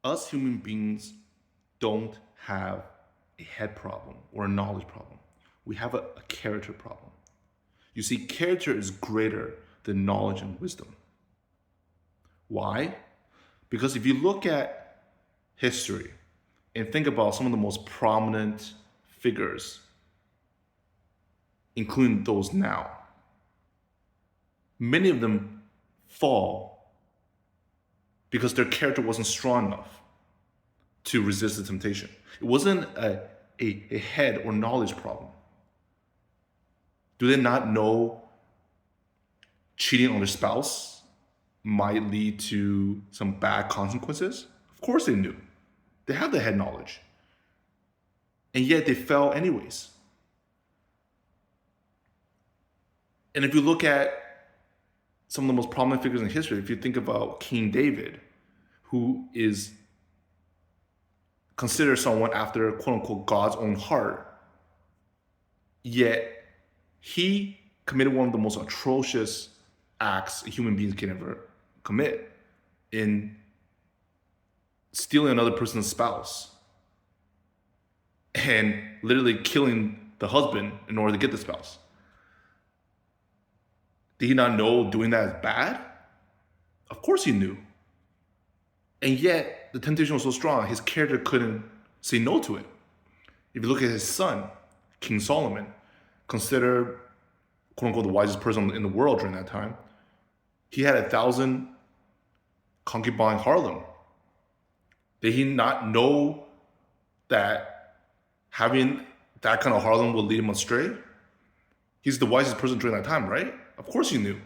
Us human beings don't have a head problem or a knowledge problem. We have a character problem. You see, character is greater than knowledge and wisdom. Why? Because if you look at history and think about some of the most prominent figures, including those now, many of them fall because their character wasn't strong enough to resist the temptation. It wasn't a head or knowledge problem. Do they not know cheating on their spouse might lead to some bad consequences? Of course they knew. They have the head knowledge. And yet they fell anyways. And if you look at some of the most prominent figures in history, if you think about King David, who is considered someone after quote unquote God's own heart, yet he committed one of the most atrocious acts human beings can ever commit in stealing another person's spouse and literally killing the husband in order to get the spouse. Did he not know doing that is bad? Of course he knew. And yet the temptation was so strong, his character couldn't say no to it. If you look at his son, King Solomon, considered quote unquote the wisest person in the world during that time, he had 1,000 concubine harlem. Did he not know that having that kind of harlem will lead him astray? He's the wisest person during that time, right? Of course he knew.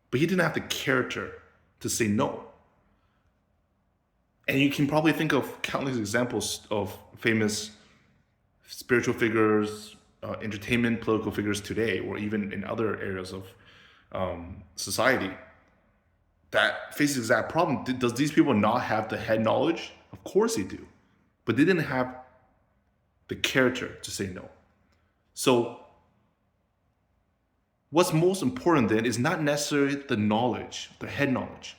But he didn't have the character to say no. And you can probably think of countless examples of famous spiritual figures, entertainment, political figures today, or even in other areas of society that face the exact problem. Does these people not have the head knowledge? Of course they do. But they didn't have the character to say no. So what's most important then is not necessarily the knowledge, the head knowledge.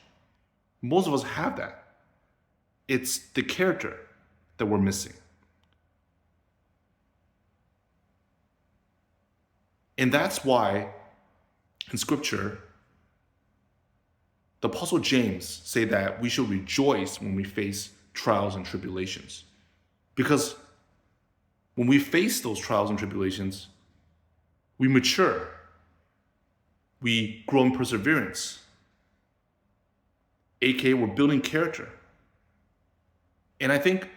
Most of us have that. It's the character that we're missing. And that's why in scripture, the Apostle James say that we should rejoice when we face trials and tribulations. Because when we face those trials and tribulations, we mature. We grow in perseverance. AKA, we're building character. And I think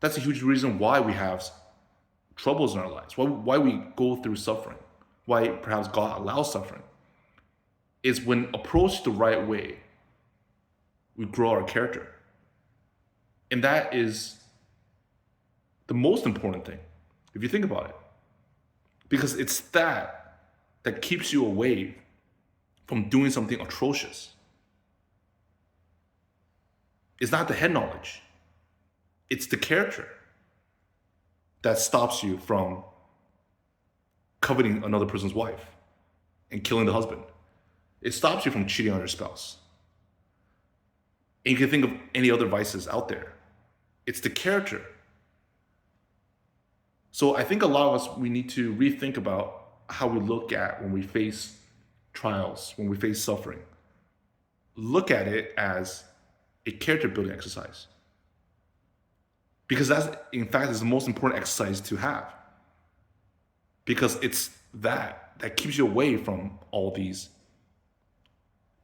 that's a huge reason why we have troubles in our lives, why we go through suffering, why perhaps God allows suffering, is when approached the right way, we grow our character. And that is the most important thing, if you think about it. Because it's that keeps you away from doing something atrocious. It's not the head knowledge. It's the character that stops you from coveting another person's wife and killing the husband. It stops you from cheating on your spouse. And you can think of any other vices out there. It's the character. So I think a lot of us, we need to rethink about how we look at when we face trials, when we face suffering. Look at it as a character building exercise. Because that, in fact, is the most important exercise to have. Because it's that keeps you away from all these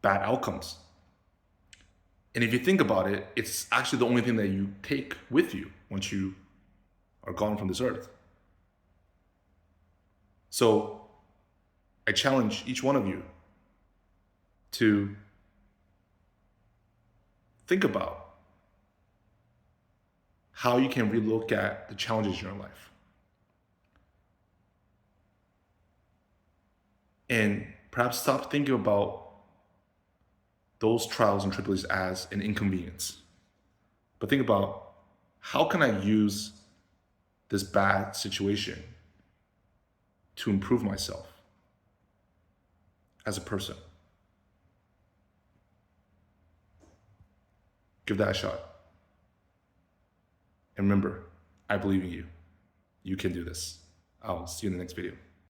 bad outcomes. And if you think about it, it's actually the only thing that you take with you once you are gone from this earth. So I challenge each one of you to think about how you can relook at the challenges in your life. And perhaps stop thinking about those trials and tribulations as an inconvenience. But think about, how can I use this bad situation to improve myself as a person? Give that a shot. And remember, I believe in you. You can do this. I'll see you in the next video.